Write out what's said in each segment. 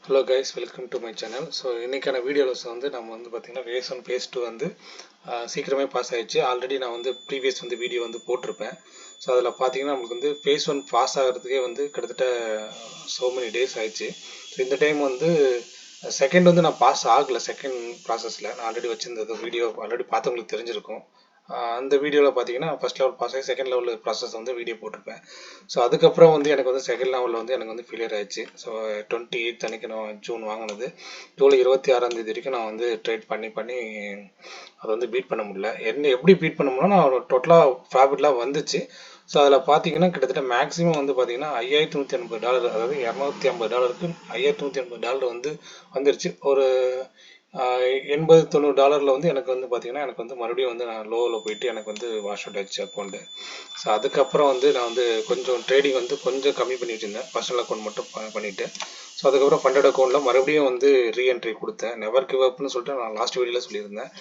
Hello guys, welcome to my channel. So இன்னைக்கான வீடியோவில் வந்து நம்ம வந்து பார்த்தீங்கன்னா phase 1 phase 2 வந்து சீக்கிரமே பாஸ் ஆயிடுச்சு. ஆல்ரெடி நான் வந்து ப்ரீவியஸ் வந்து வீடியோ வந்து போட்டிருப்பேன். ஸோ அதில் பார்த்தீங்கன்னா நமக்கு வந்து phase 1 பாஸ் ஆகிறதுக்கே வந்து கிட்டத்தட்ட so many days ஆயிடுச்சு. ஸோ இந்த டைம் வந்து செகண்ட் வந்து நான் பாஸ் ஆகலை. செகண்ட் ப்ராசஸில் நான் ஆல்ரெடி வச்சுருந்தது வீடியோ ஆல்ரெடி பார்த்தவங்களுக்கு தெரிஞ்சிருக்கும். அந்த வீடியோவில் பார்த்தீங்கன்னா ஃபஸ்ட் லெவல் பாஸ் ஆகி செகண்ட் லெவல் ப்ராசஸ் வந்து வீடியோ போட்டிருப்பேன். ஸோ அதுக்கப்புறம் வந்து எனக்கு வந்து செகண்ட் லெவலில் வந்து எனக்கு வந்து ஃபெயிலியர் ஆயிடுச்சு. ஸோ 28 அன்றைக்கி நான் ஜூன் வாங்கினது ஜூலை 26 வரைக்கும் நான் வந்து ட்ரேட் பண்ணி அதை வந்து பீட் பண்ண முடியல. எப்படி பீட் பண்ண முடியல, நான் டோட்டலாக ப்ராஃபிட்லாம் வந்துச்சு. ஸோ அதில் பார்த்தீங்கன்னா கிட்டத்தட்ட மேக்ஸிமம் வந்து பார்த்தீங்கன்னா $5180, அதாவது $250 $5180 வந்து வந்துருச்சு. ஒரு $80-90 வந்து எனக்கு வந்து பார்த்தீங்கன்னா எனக்கு வந்து மறுபடியும் வந்து நான் லோவில் போயிட்டு எனக்கு வந்து வாஷ் அவுட் ஆயிடுச்சு அக்கௌண்ட்டு. ஸோ அதுக்கப்புறம் வந்து நான் வந்து கொஞ்சம் ட்ரேடிங் வந்து கொஞ்சம் கம்மி பண்ணி வச்சுருந்தேன். பர்சனல் அக்கௌண்ட் மட்டும் பண்ணிவிட்டு ஸோ அதுக்கப்புறம் ஃபண்டட் அக்கௌண்ட்டில் மறுபடியும் வந்து ரீஎன்ட்ரி கொடுத்தேன். நெவர் கிவ் அப்னு சொல்லிட்டு நான் லாஸ்ட் வீடியோவில் சொல்லியிருந்தேன்.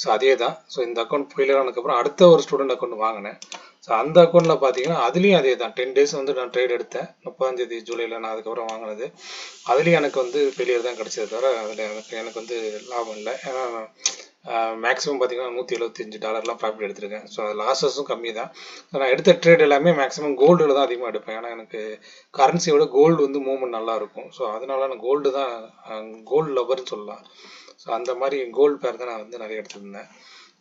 ஸோ அதே தான். ஸோ இந்த அக்கௌண்ட் ஃபெயிலியர் ஆனதுக்கப்புறம் அடுத்த ஒரு ஸ்டூடெண்ட் அக்கௌண்ட் வாங்கினேன். ஸோ அந்த அக்கௌண்ட்டில் பார்த்தீங்கன்னா அதுலேயும் அதே தான். 10 days வந்து நான் ட்ரேட் எடுத்தேன். 30 ஜூலையில் நான் அதுக்கப்புறம் வாங்கினது. அதுலேயும் எனக்கு வந்து ஃபெயிலியர் தான் கிடச்சது தவிர அதில் எனக்கு வந்து லாபம் இல்லை. ஏன்னா மேக்ஸிமம் பார்த்தீங்கன்னா $175 ப்ராஃபிட் எடுத்திருக்கேன். ஸோ அது லாஸஸும் கம்மி தான். ஸோ நான் எடுத்த ட்ரேட் எல்லாமே மேக்ஸிமம் கோல்டில் தான் அதிகமாக எடுப்பேன். ஏன்னா எனக்கு கரன்சியோட கோல்டு வந்து மூவ்மெண்ட் நல்லாயிருக்கும். ஸோ அதனால நான் கோல்டு தான் கோல்டு லவர்னு சொல்லலாம். ஸோ அந்த மாதிரி கோல்டு பேர் தான் நான் வந்து நிறைய எடுத்துருந்தேன்.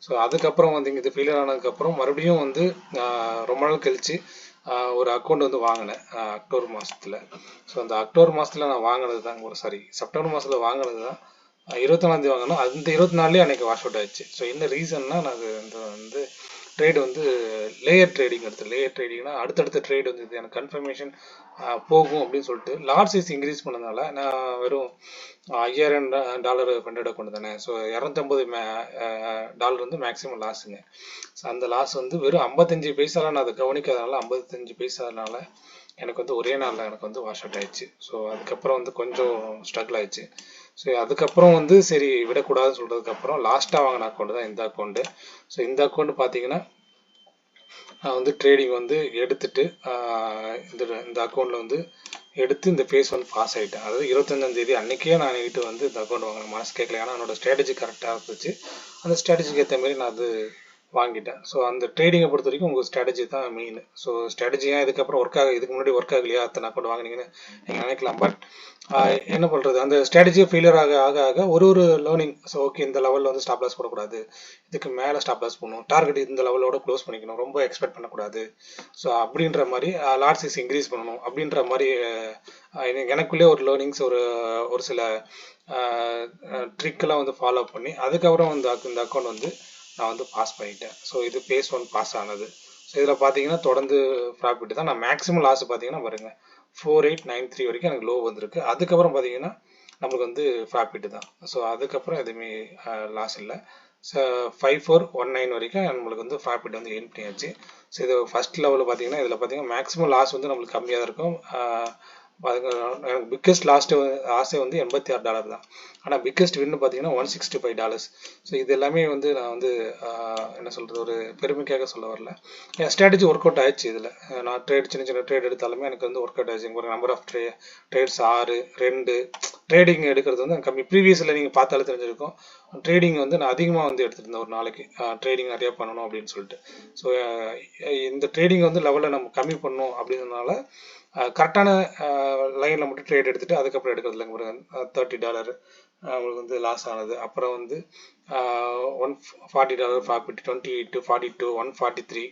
ஸோ அதுக்கப்புறம் வந்து இது ஃபெயிலியர் ஆனதுக்கப்புறம் மறுபடியும் வந்து ரொம்ப நாள் கழித்து ஒரு அக்கௌண்ட் வந்து வாங்கினேன் அக்டோபர் மாதத்தில். ஸோ அந்த அக்டோபர் மாதத்தில் நான் வாங்கினது தான் செப்டம்பர் மாதத்தில் வாங்கினது தான் 21 வாங்கினோம். அந்த 24 அன்றைக்கி வாஷ் அவுட் ஆயிடுச்சு. ஸோ என்ன ரீசன்னா நான் இந்த வந்து ட்ரேடு வந்து லேயர் ட்ரேடிங் எடுத்து லேயர் ட்ரேடிங்னா அடுத்தடுத்த ட்ரேட் வந்து இது எனக்கு கன்ஃபர்மேஷன் போகும் அப்படின்னு சொல்லிட்டு லாட் சைஸ் இன்க்ரீஸ் பண்ணதுனால நான் வெறும் $5000 ஃபண்டட் கொண்டு தானே. ஸோ $250 வந்து மேக்ஸிமம் லாஸுங்க. ஸோ அந்த லாஸ் வந்து வெறும் 55 பைசாலாம் நான் அதை கவனிக்காதனால 55 பைசானால எனக்கு வந்து ஒரே நாளில் எனக்கு வந்து வாஷ் அவுட் ஆயிடுச்சு. ஸோ அதுக்கப்புறம் வந்து கொஞ்சம் ஸ்ட்ரகிள் ஆயிடுச்சு. ஸோ அதுக்கப்புறம் வந்து சரி விடக்கூடாதுன்னு சொல்கிறதுக்கப்புறம் லாஸ்ட்டாக வாங்கின அக்கௌண்ட் தான் இந்த அக்கௌண்ட்டு. ஸோ இந்த அக்கௌண்ட் பார்த்தீங்கன்னா நான் வந்து ட்ரேடிங் வந்து எடுத்துட்டு இந்த அக்கௌண்ட்டில் வந்து எடுத்து இந்த phase 1 பாஸ் ஆகிட்டேன். அதாவது 25 அன்றைக்கே நான் நைட்டு வந்து இந்த அக்கௌண்ட் வாங்கினேன். மனசு கேட்கல. ஏன்னா என்னோட ஸ்ட்ராட்டஜி கரெக்டாக இருந்துச்சு. அந்த ஸ்ட்ராட்டஜிக்கு ஏற்ற மாதிரி நான் அது வாங்கிட்டேன். ஸோ அந்த ட்ரேடிங்கை பொறுத்த வரைக்கும் உங்கள் ஸ்ட்ராட்டஜி தான் மெயின். ஸோ ஸ்ட்ராட்டஜி ஏன் இதுக்கப்புறம் இதுக்கு முன்னாடி ஒர்க் ஆகலையா அத்தனை அக்கௌண்ட் வாங்கினீங்கன்னு நீங்கள் நினைக்கலாம். பட் என்ன பண்ணுறது, அந்த ஸ்ட்ராட்டஜியை ஃபெயிலியர் ஆக ஒரு லேர்னிங். ஸோ ஓகே, இந்த லெவலில் வந்து ஸ்டாப் லாஸ் போடக்கூடாது, இதுக்கு மேலே ஸ்டாப் லாஸ் பண்ணணும், டார்கெட் இந்த லெவலோட க்ளோஸ் பண்ணிக்கணும், ரொம்ப எக்ஸ்பெக்ட் பண்ணக்கூடாது. ஸோ அப்படின்ற மாதிரி லாட் சைஸ் இன்க்ரீஸ் பண்ணணும் அப்படின்ற மாதிரி எனக்குள்ளே ஒரு லேர்னிங்ஸ் ஒரு சில ட்ரிக்கெல்லாம் வந்து ஃபாலோ பண்ணி அதுக்கப்புறம் வந்து இந்த அக்கௌண்ட் வந்து நான் வந்து பாஸ் பண்ணிட்டேன். ஸோ இது phase 1 பாஸ் ஆனது. ஸோ இதில் பார்த்தீங்கன்னா தொடர்ந்து ப்ராஃபிட் தான். நான் மேக்ஸிமம் லாஸ் பார்த்தீங்கன்னா பாருங்க 4893 வரைக்கும் எனக்கு லோ வந்திருக்கு. அதுக்கப்புறம் பார்த்தீங்கன்னா நம்மளுக்கு வந்து ப்ராஃபிட் தான். ஸோ அதுக்கப்புறம் எதுவுமே லாஸ் இல்லை. ஸோ 5419 வரைக்கும் நம்மளுக்கு வந்து ப்ராஃபிட் வந்து எயின் பண்ணியாச்சு. ஸோ இது ஃபஸ்ட் லெவலில் பார்த்தீங்கன்னா இதில் பார்த்தீங்கன்னா மேக்ஸிமம் லாஸ் வந்து நம்மளுக்கு கம்மியாக தான் இருக்கும். எனக்கு பிக்கஸ்ட் லாஸே வந்து $86 தான். ஆனால் பிக்கஸ்ட் வின்னு பார்த்தீங்கன்னா $165. ஸோ இது எல்லாமே வந்து நான் வந்து என்ன சொல்கிறது, ஒரு பெருமைக்காக சொல்ல வரல. என் ஸ்ட்ராட்டஜி ஒர்க் அவுட் ஆயிடுச்சு. இதில் நான் சின்ன ட்ரேட் எடுத்தாலுமே எனக்கு வந்து ஒர்க் அவுட் ஆயிடுச்சு. ஒரு நம்பர் ஆஃப் ட்ரேட்ஸ் 2 ட்ரேடிங் எடுக்கிறது வந்து கம்மி. ப்ரீவியஸில் நீங்கள் பார்த்தாலே தெரிஞ்சிருக்கும். ட்ரேடிங் வந்து நான் அதிகமாக வந்து எடுத்துருந்தேன். ஒரு நாளைக்கு ட்ரேடிங் நிறையா பண்ணணும் அப்படின்னு சொல்லிட்டு. ஸோ இந்த ட்ரேடிங் வந்து லெவலில் நம்ம கம்மி பண்ணணும் அப்படின்றதுனால கரெக்டான லைனில் மட்டும் ட்ரேட் எடுத்துகிட்டு அதுக்கப்புறம் எடுக்கிறது இல்லைங்க. ஒரு $30 அவங்களுக்கு வந்து லாஸ் ஆனது. அப்புறம் வந்து $140 ப்ராஃபிட், 28 42 143.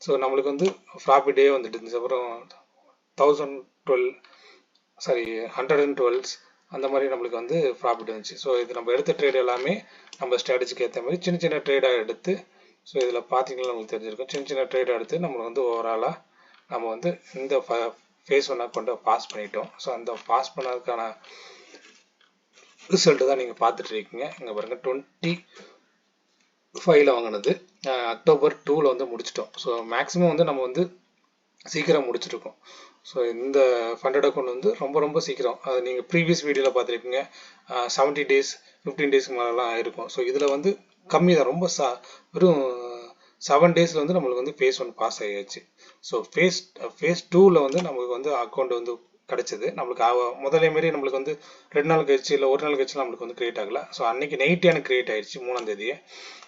ஸோ நம்மளுக்கு வந்து ப்ராஃபிட்டே வந்துட்டு இருந்துச்சு. அப்புறம் 112 அந்த மாதிரி நம்மளுக்கு வந்து ப்ராஃபிட் இருந்துச்சு. ஸோ இது நம்ம எடுத்த ட்ரேட் எல்லாமே நம்ம ஸ்ட்ராட்டஜிக்கு ஏற்ற மாதிரி சின்ன ட்ரேடாக எடுத்து, ஸோ இதில் பார்த்தீங்கன்னா நம்மளுக்கு தெரிஞ்சிருக்கும், சின்ன ட்ரேடாக எடுத்து நம்மளுக்கு வந்து ஓவராலாக நம்ம வந்து இந்த phase 1 கொண்டு பாஸ் பண்ணிட்டோம். ஸோ அந்த பாஸ் பண்ணதுக்கான ரிசல்ட்டு தான் நீங்கள் பார்த்துட்டு இருக்கீங்க. இங்கே பாருங்க 25 வாங்கினது அக்டோபர் 2 வந்து முடிச்சிட்டோம். ஸோ மேக்ஸிமம் வந்து நம்ம வந்து சீக்கிரம் முடிச்சிருக்கோம். ஸோ இந்த ஃபண்டட் அக்கௌண்ட் வந்து ரொம்ப சீக்கிரம், அது நீங்கள் ப்ரீவியஸ் வீடியோவில் பார்த்துருப்பீங்க 70 days 15 daysக்கு மேலெலாம் ஆயிருக்கும். ஸோ இதில் வந்து கம்மி தான், ரொம்ப வெறும் 7 daysல வந்து நம்மளுக்கு வந்து phase 1 பாஸ் ஆகியாச்சு. ஸோ phase 2 வந்து நம்மளுக்கு வந்து அக்கௌண்ட் வந்து கிடச்சிது. நம்மளுக்கு முதலே மாரி நம்மளுக்கு வந்து 2 நாள் கழிச்சு இல்லை ஒரு நாள் கழிச்சு நம்மளுக்கு வந்து கிரியேட் ஆகலை. ஸோ அன்றைக்கி நைட்டு எனக்கு கிரியேட் ஆகிடுச்சு 3ஆம் தேதியே.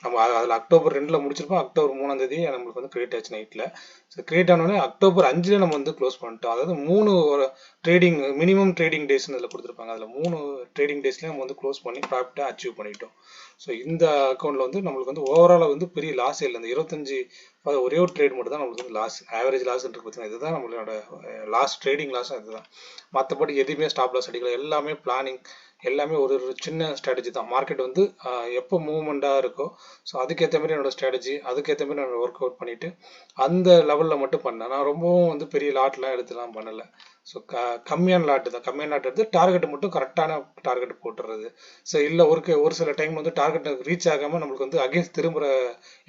நம்ம அதில் அக்டோபர் 2 முடிச்சிருப்போம். அக்டோபர் 3ஆம் தேதி நம்மளுக்கு வந்து கிரியேட் ஆச்சு நைட்டில். ஸோ கிரியேட் ஆனோடனே அக்டோபர் 5 நம்ம வந்து க்ளோஸ் பண்ணிட்டோம். அதாவது 3 ஒரு ட்ரேடிங் மினிமம் ட்ரேடிங் டேஸ்ன்னு இதில் கொடுத்துருப்பாங்க. அதில் 3 ட்ரேடிங் டேஸ்லேயே நம்ம வந்து க்ளோஸ் பண்ணி ப்ராஃபிட்டாக அச்சீவ் பண்ணிட்டோம். ஸோ இந்த அக்கௌண்ட்டில் வந்து நம்மளுக்கு வந்து ஓவராலாக வந்து பெரிய லாஸே இல்லை. இந்த 25 ஒரே ஒரு ட்ரேட் மட்டும் தான் நம்மளுக்கு வந்து லாஸ், ஆவரேஜ் லாஸ் இருக்கு பார்த்தீங்கன்னா, இதுதான் நம்மளோட லாஸ், ட்ரேடிங் லாஸும் இதுதான். மற்றபடி எதுவுமே ஸ்டாப் லாஸ் அடிக்கல. எல்லாமே பிளானிங், எல்லாமே ஒரு ஒரு சின்ன ஸ்ட்ராட்டஜி தான். மார்க்கெட் வந்து எப்போ மூவ்மெண்ட்டாக இருக்கோ ஸோ அதுக்கேற்ற மாதிரி என்னோடய ஸ்ட்ராட்டஜி, அதுக்கேற்ற மாதிரி நான் ஒர்க் அவுட் பண்ணிவிட்டு அந்த லெவலில் மட்டும் பண்ணேன். நான் ரொம்பவும் வந்து பெரிய லாட்லாம் எடுத்துலாம் பண்ணலை. ஸோ கம்மியான லாட்டு தான், கம்மியான லாட் எடுத்து டார்கெட் மட்டும் கரெக்டான டார்கெட் போட்டுறது. ஸோ இல்லை ஒரு சில டைம் வந்து டார்கெட் ரீச் ஆகாமல் நம்மளுக்கு வந்து அகேன்ஸ்ட் திரும்புகிற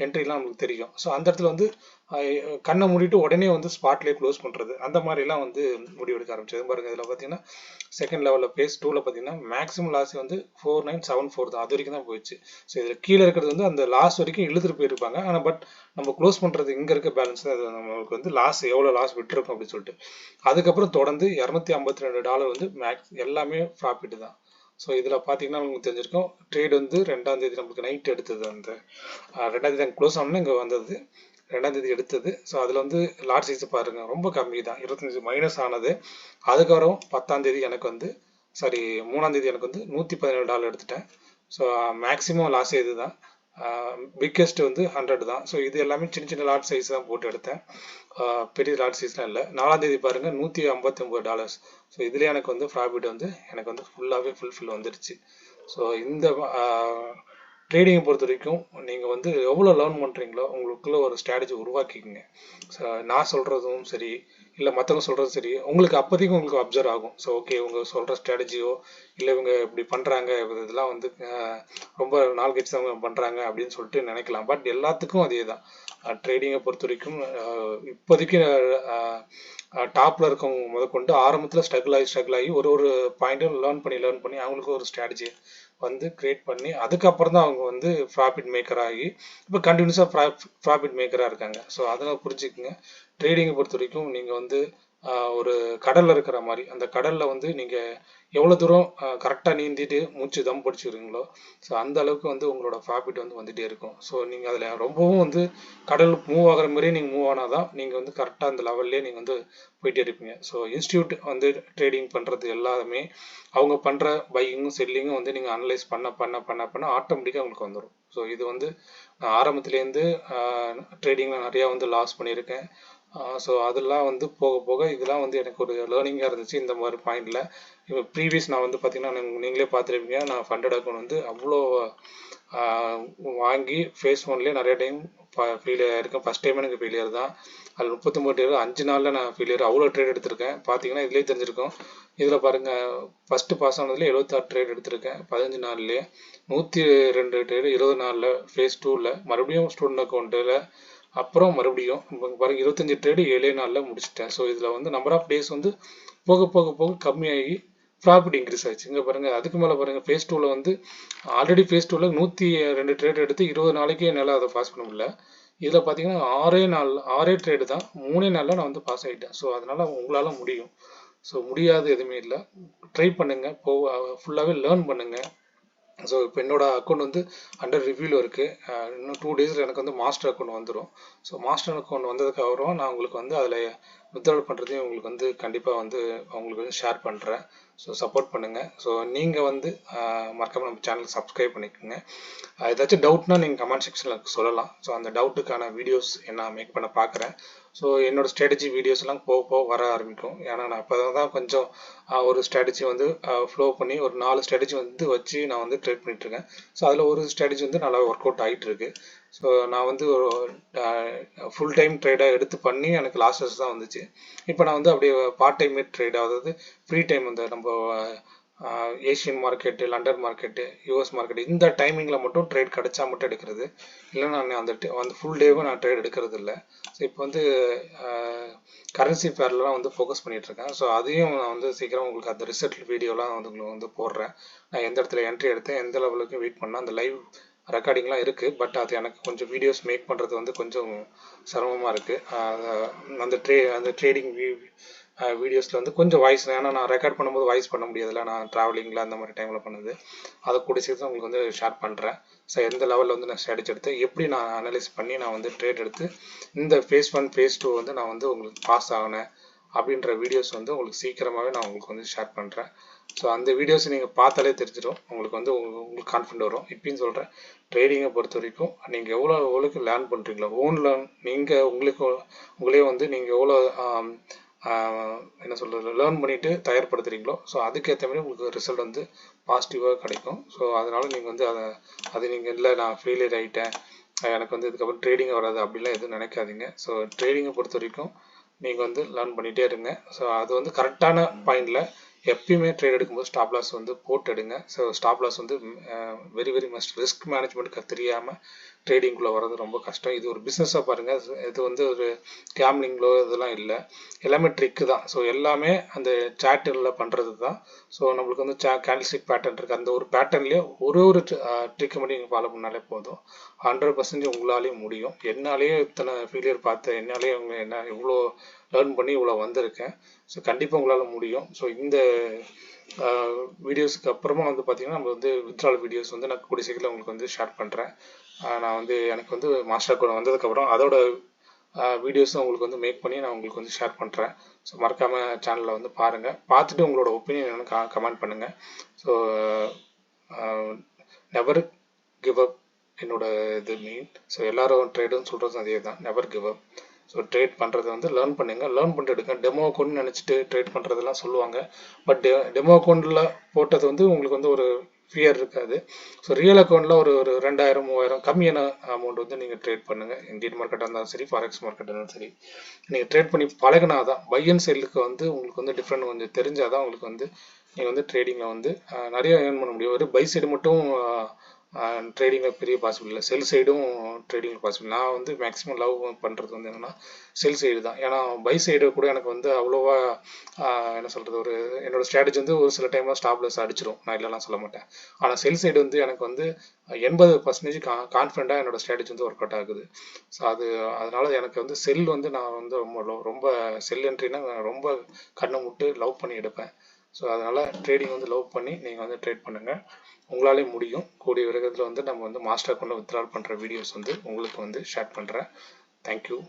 என்ட்ரிலாம் நம்மளுக்கு தெரியும். ஸோ அந்த இடத்துல வந்து கண்ணை மூடிட்டு உடனே வந்து ஸ்பாட்லேயே க்ளோஸ் பண்ணுறது, அந்த மாதிரிலாம் வந்து முடிவெடுக்க ஆரம்பிச்சது. பாருங்க இதில் பார்த்தீங்கன்னா செகண்ட் லெவலில் பேஸ் 2ல் பார்த்தீங்கன்னா மேக்ஸிமம் லாஸ் வந்து 4974 தான், அது வரைக்கும் தான் போயிடுச்சு. ஸோ இதில் கீழே இருக்கிறது வந்து அந்த லாஸ் வரைக்கும் இழுத்துட்டு போயிருப்பாங்க. ஆனால் பட் நம்ம க்ளோஸ் பண்ணுறது இங்கே இருக்க பேலன்ஸ் தான், அது நம்மளுக்கு வந்து லாஸ் எவ்வளோ லாஸ் விட்டுருக்கும் அப்படின்னு சொல்லிட்டு. அதுக்கப்புறம் தொடர்ந்து $252 வந்து எல்லாமே ப்ராஃபிட் தான். ஸோ இதில் பார்த்தீங்கன்னா உங்களுக்கு தெரிஞ்சிருக்கும், ட்ரேட் வந்து 2ஆம் தேதி நம்மளுக்கு நைட் எடுத்தது. அந்த 2ஆம் தேதி க்ளோஸ் ஆனோன்னு இங்கே வந்தது, 2ஆம் தேதி எடுத்தது. ஸோ அதில் வந்து லாட் சைஸ் பாருங்கள் ரொம்ப கம்மி தான், 25 மைனஸ் ஆனது. அதுக்கப்புறம் 10ஆம் தேதி எனக்கு வந்து 3ஆம் தேதி எனக்கு வந்து $117 எடுத்துட்டேன். ஸோ மேக்ஸிமம் லாஸ் இது தான். பிக்கெஸ்ட் வந்து 100 தான். ஸோ இது எல்லாமே சின்ன சின்ன லாட் சைஸ் தான் போட்டு எடுத்தேன், பெரிய லாட் சைஸ்லாம் இல்லை. 4ஆம் தேதி பாருங்கள் $159. ஸோ இதுலேயே எனக்கு வந்து ப்ராஃபிட் வந்து எனக்கு வந்து ஃபுல்லாகவே ஃபுல்ஃபில் வந்துடுச்சு. ஸோ இந்த ட்ரேடிங்கை பொறுத்த வரைக்கும் நீங்கள் வந்து எவ்வளோ லேர்ன் பண்ணுறீங்களோ உங்களுக்குள்ள ஒரு ஸ்ட்ராட்டஜி உருவாக்கிக்கோங்க. ஸோ நான் சொல்கிறதும் சரி இல்லை மற்றவங்க சொல்கிறதும் சரி, உங்களுக்கு அப்போதைக்கு உங்களுக்கு அப்சர்வ் ஆகும். ஸோ ஓகே இவங்க சொல்கிற ஸ்ட்ராட்டஜியோ இல்லை இவங்க இப்படி பண்ணுறாங்க, இதெல்லாம் வந்து ரொம்ப நாள் கழிச்சு தான் பண்ணுறாங்க அப்படின்னு சொல்லிட்டு நினைக்கலாம். பட் எல்லாத்துக்கும் அதே தான். ட்ரேடிங்கை பொறுத்த வரைக்கும் இப்போதைக்கு டாப்பில் இருக்கவங்க முதற்கொண்டு ஆரம்பத்தில் ஸ்ட்ரகிள் ஆகி ஒரு ஒரு பாயிண்ட்டும் லேர்ன் பண்ணி அவங்களுக்கு ஒரு ஸ்ட்ராட்டஜி வந்து கிரியேட் பண்ணி அதுக்கப்புறம் தான் அவங்க வந்து ப்ராஃபிட் மேக்கர் ஆகி இப்போ கண்டினியூஸாக ப்ராஃபிட் மேக்கராக இருக்காங்க. ஸோ அதெல்லாம் புரிஞ்சுக்குங்க. ட்ரேடிங்கை பொறுத்த வரைக்கும் நீங்கள் வந்து ஒரு கடலில் இருக்கிற மாதிரி, அந்த கடலில் வந்து நீங்கள் எவ்வளோ தூரம் கரெக்டாக நீந்திட்டு மூச்சு தம் பிடிச்சிக்கிறீங்களோ ஸோ அந்த அளவுக்கு வந்து உங்களோட ப்ராஃபிட் வந்து வந்துகிட்டே இருக்கும். ஸோ நீங்கள் அதில் ரொம்பவும் வந்து கடல் மூவ் ஆகிற மாதிரியே நீங்கள் மூவ் ஆனால் தான் நீங்கள் வந்து கரெக்டாக அந்த லெவல்லே நீங்கள் வந்து போயிட்டே இருப்பீங்க. ஸோ இன்ஸ்டியூட் வந்து ட்ரேடிங் பண்ணுறது எல்லாமே அவங்க பண்ணுற பையிங்கும் செல்லிங்கும் வந்து நீங்கள் அனலைஸ் பண்ண ஆட்டோமேட்டிக்காக உங்களுக்கு வந்துடும். ஸோ இது வந்து நான் ஆரம்பத்துலேருந்து ட்ரேடிங்கில் நிறையா வந்து லாஸ் பண்ணியிருக்கேன். ஸோ அதெல்லாம் வந்து போக போக இதெல்லாம் வந்து எனக்கு ஒரு லேர்னிங்காக இருந்துச்சு. இந்த மாதிரி பாயிண்டில் இப்போ ப்ரீவியஸ் நான் வந்து பார்த்தீங்கன்னா நீங்களே பார்த்துருப்பீங்க, நான் ஃபண்டட் அக்கௌண்ட் வந்து அவ்வளோ வாங்கி ஃபேஸ் ஒன்லேயே நிறைய டைம் ஃபெயிலியர் ஆகிருக்கேன். ஃபஸ்ட் டைம் எனக்கு ஃபெயிலியர் தான். அதில் 39 ட்ரேட் 5 நாளில் நான் ஃபெயிலியர், அவ்வளோ ட்ரேட் எடுத்திருக்கேன். பார்த்தீங்கன்னா இதுலேயே தெரிஞ்சிருக்கும். இதில் பாருங்கள் ஃபஸ்ட்டு பாஸ் ஆனதுலேயே 76 ட்ரேட் எடுத்திருக்கேன் 15 நாள்லேயே. 102 ட்ரேடு 20 நாளில் ஃபேஸ் 2வில், மறுபடியும் ஸ்டூடெண்ட் அக்கௌண்ட்டில், அப்புறம் மறுபடியும் பாருங்கள் 25 ட்ரேடு 7 நாளில் முடிச்சிட்டேன். ஸோ இதில் வந்து நம்பர் ஆஃப் டேஸ் வந்து போக போக போக கம்மியாகி ப்ராஃபிட் இன்க்ரீஸ் ஆச்சு. இங்கே பாருங்கள் அதுக்கு மேலே பாருங்கள் ஃபேஸ் 2வில் வந்து ஆல்ரெடி ஃபேஸ் 2வில் 102 ட்ரேட் எடுத்து 20 நாளைக்கே என்னால் அதை பாஸ் பண்ண முடியல. இதில் பார்த்தீங்கன்னா 6 ட்ரேடு தான் 3 நாளில் நான் வந்து பாஸ் ஆகிட்டேன். ஸோ அதனால் உங்களால் முடியும். ஸோ முடியாது எதுவுமே இல்லை, ட்ரை பண்ணுங்கள், ஃபுல்லாகவே லேர்ன் பண்ணுங்கள். ஸோ இப்போ என்னோடய அக்கௌண்ட் வந்து அண்டர் ரிவ்யூவில் இருக்குது. இன்னும் 2 டேஸில் எனக்கு வந்து மாஸ்டர் அக்கௌண்ட் வந்துடும். ஸோ மாஸ்டர் அக்கௌண்ட் வந்ததுக்கப்புறம் நான் உங்களுக்கு வந்து அதில் வித்ட்ரால் பண்ணுறதையும் உங்களுக்கு வந்து கண்டிப்பாக வந்து உங்களுக்கு வந்து ஷேர் பண்ணுறேன். ஸோ சப்போர்ட் பண்ணுங்கள். ஸோ நீங்கள் வந்து மறக்காமல் நம்ம சேனலுக்கு சப்ஸ்கிரைப் பண்ணிக்கோங்க. ஏதாச்சும் டவுட்னா நீங்கள் கமெண்ட் செக்ஷனில் சொல்லலாம். ஸோ அந்த டவுட்டுக்கான வீடியோஸ் நான் மேக் பண்ண பார்க்குறேன். ஸோ என்னோடய ஸ்ட்ராட்டஜி வீடியோஸ்லாம் போக வர ஆரம்பிக்கும். ஏன்னா நான் இப்போ தான் கொஞ்சம் ஒரு ஸ்ட்ராட்டஜி வந்து ஃப்ளோ பண்ணி ஒரு 4 ஸ்ட்ராட்டஜி வந்து வச்சு நான் வந்து ட்ரேட் பண்ணிட்டுருக்கேன். ஸோ அதில் ஒரு ஸ்ட்ராட்டஜி வந்து நல்லா ஒர்க் அவுட் ஆகிட்டுருக்கு. ஸோ நான் வந்து ஒரு ஃபுல் டைம் ட்ரேடாக எடுத்து பண்ணி எனக்கு லாஸஸ் தான் வந்துச்சு. இப்போ நான் வந்து அப்படியே பார்ட் டைம் ட்ரேட், அதாவது ஃப்ரீ டைம் வந்து நம்ம Asian market, London market, US market இந்த டைமிங்கில் மட்டும் ட்ரேட் கிடச்சா மட்டும் எடுக்கிறது, இல்லை நான் அந்த ஃபுல் டேவும் நான் ட்ரேட் எடுக்கிறது இல்லை. ஸோ இப்போ வந்து கரன்சி பேர்லாம் வந்து ஃபோக்கஸ் பண்ணிகிட்ருக்கேன். ஸோ அதையும் நான் வந்து சீக்கிரம் உங்களுக்கு அந்த ரிசல்ட் வீடியோலாம் வந்து உங்களுக்கு வந்து போடுறேன். நான் எந்த இடத்துல என்ட்ரி எடுத்தேன், எந்த லெவலுக்கு வெயிட் பண்ணேன், அந்த லைவ் ரெக்கார்டிங்லாம் இருக்குது. பட் அது எனக்கு கொஞ்சம் வீடியோஸ் மேக் பண்ணுறது வந்து கொஞ்சம் சிரமமாக இருக்குது. அந்த ட்ரேடிங் வீடியோஸில் வந்து கொஞ்சம் வாய்ஸ், ஏன்னா நான் ரெக்கார்ட் பண்ணும்போது வாய்ஸ் பண்ண முடியாதுல்ல, நான் ட்ராவலிங்கில் அந்த மாதிரி டைமில் பண்ணுது. அதை கூடிய சீக்கிரம் உங்களுக்கு வந்து ஷேர் பண்ணுறேன். ஸோ எந்த லெவலில் வந்து நான் ஸ்ட்ராட்டஜி எடுத்து எப்படி நான் அனலைஸ் பண்ணி நான் வந்து ட்ரேட் எடுத்து இந்த phase 1 phase 2 வந்து நான் வந்து உங்களுக்கு பாஸ் ஆகினேன் அப்படின்ற வீடியோஸ் வந்து உங்களுக்கு சீக்கிரமாகவே நான் உங்களுக்கு வந்து ஷேர் பண்ணுறேன். ஸோ அந்த வீடியோஸ் நீங்கள் பார்த்தாலே தெரிஞ்சிடும், உங்களுக்கு வந்து உங்களுக்கு கான்ஃபிடென்ட் வரும். இப்பயும் சொல்கிறேன், ட்ரேடிங்கை பொறுத்த வரைக்கும் நீங்கள் எவ்வளோக்கு லேர்ன் பண்ணுறீங்களோ, ஓன் லேர்ன், நீங்கள் உங்களே வந்து நீங்கள் எவ்வளோ என்ன சொல்கிறது லேர்ன் பண்ணிவிட்டு தயார்படுத்துகிறீங்களோ, ஸோ அதுக்கேற்ற மாதிரி உங்களுக்கு ரிசல்ட் வந்து பாசிட்டிவாக கிடைக்கும். ஸோ அதனால் நீங்கள் வந்து அது நீங்கள் இல்லை நான் ஃபெயிலியர் ஆகிட்டேன், எனக்கு வந்து இதுக்கப்புறம் ட்ரேடிங் வராது அப்படிலாம் எதுவும் நினைக்காதீங்க. ஸோ ட்ரேடிங்கை பொறுத்த வரைக்கும் நீங்கள் வந்து லேர்ன் பண்ணிகிட்டே இருங்க. ஸோ அது வந்து கரெக்டான பாயிண்டில் எப்பயுமே ட்ரேட் எடுக்கும்போது ஸ்டாப் லாஸ் வந்து போட்டு எடுங்க. ஸோ ஸ்டாப் லாஸ் வந்து வெரி வெரி மஸ்ட். ரிஸ்க் மேனேஜ்மெண்ட்டுக்கு தெரியாமல் ட்ரேடிங்குள்ளே வர்றது ரொம்ப கஷ்டம். இது ஒரு பிஸ்னஸாக பாருங்கள், இது வந்து ஒரு கேம்லிங்களோ இதெல்லாம் இல்லை, எல்லாமே ட்ரிக்கு தான். ஸோ எல்லாமே அந்த சாட்டில் பண்ணுறது தான். ஸோ நம்மளுக்கு வந்து கேண்டில்ஸ்டிக் பேட்டர்ன் இருக்குது, அந்த ஒரு பேட்டர்ன்லேயே ஒரு ட்ரிக்கை மட்டும் நீங்கள் ஃபாலோ பண்ணாலே போதும், 100% உங்களாலேயும் முடியும். என்னாலேயே இத்தனை ஃபெயிலியர் பார்த்தேன், என்னாலேயே என்ன இவ்வளோ லேர்ன் பண்ணி இவ்வளோ வந்திருக்கேன். ஸோ கண்டிப்பாக உங்களால் முடியும். ஸோ இந்த வீடியோஸ்க்கு அப்புறமா வந்து பார்த்தீங்கன்னா நம்ம வந்து வித்ட்ரால் வீடியோஸ் வந்து நான் கூடிய சீக்கிரம் உங்களுக்கு வந்து ஷேர் பண்ணுறேன். நான் வந்து எனக்கு வந்து மாஸ்டர் அக்கௌண்ட் வந்ததுக்கப்புறம் அதோட வீடியோஸும் உங்களுக்கு வந்து மேக் பண்ணி நான் உங்களுக்கு வந்து ஷேர் பண்ணுறேன். ஸோ மறக்காமல் சேனலில் வந்து பாருங்கள், பார்த்துட்டு உங்களோட ஒப்பீனியன் என்னன்னு கமெண்ட் பண்ணுங்கள். ஸோ நெவர் கிவ் அப் என்னோட இது மெயின். ஸோ எல்லாரும் ட்ரேடுன்னு சொல்கிறது அதே தான், never give up. So trade பண்ணுறது வந்து லேர்ன் பண்ணுங்கள், லேர்ன் பண்ணிட்டு எடுங்க. டெமோ அக்கௌண்ட் நினச்சிட்டு ட்ரேட் பண்ணுறதெல்லாம் சொல்லுவாங்க, பட் டெமோ அக்கௌண்ட்டில் போட்டது வந்து உங்களுக்கு வந்து ஒரு ஃபியர் இருக்காது. ஸோ ரியல் அக்கௌண்ட்டில் ஒரு 2000 3000 கம்மியான அமௌண்ட் வந்து நீங்கள் ட்ரேட் பண்ணுங்கள். இந்தியன் மார்க்கெட்டாக இருந்தாலும் சரி, ஃபாரெக்ஸ் மார்க்கெட் இருந்தாலும் சரி, நீங்கள் ட்ரேட் பண்ணி பழகினா தான் பை அண்ட் செல்லுக்கு வந்து உங்களுக்கு வந்து டிஃப்ரெண்ட் கொஞ்சம் தெரிஞ்சால் தான் உங்களுக்கு வந்து நீங்கள் வந்து ட்ரேடிங்கில் வந்து நிறைய ஏர்ன் பண்ண முடியும். ஒரு பை சைடு மட்டும் ட்ரேடிங்கில் பெரிய பாசிபிள் இல்லை, செல் சைடும் ட்ரேடிங் பாசிபிள். நான் வந்து மேக்ஸிமம் லவ் பண்ணுறது வந்து என்னென்னா செல் சைடு தான். ஏன்னா பை சைடு கூட எனக்கு வந்து அவ்வளோவா என்ன சொல்கிறது, ஒரு என்னோடய ஸ்ட்ராட்டஜி வந்து ஒரு சில டைமில் ஸ்டாப் லாஸ் அடிச்சிடும், நான் இல்லைலாம் சொல்ல மாட்டேன். ஆனால் செல் சைடு வந்து எனக்கு வந்து 80% கான்ஃபிடண்ட்டாக என்னோடய ஸ்ட்ராட்டஜி வந்து ஒர்க் அவுட் ஆகுது. ஸோ அதனால் எனக்கு வந்து செல் வந்து நான் வந்து ரொம்ப செல் என்ட்ரினா ரொம்ப கண்ணை முட்டு லவ் பண்ணி எடுப்பேன். ஸோ அதனால் ட்ரேடிங் வந்து லவ் பண்ணி நீங்கள் வந்து ட்ரேட் பண்ணுங்கள், உங்களாலே முடியும். கூடிய விரைவில் வந்து நம்ம வந்து மாஸ்டர் அக்கௌண்ட்டில் வித்ட்ரால் பண்ணுற வீடியோஸ் வந்து உங்களுக்கு வந்து ஷேர் பண்ணுறேன். தேங்க்யூ.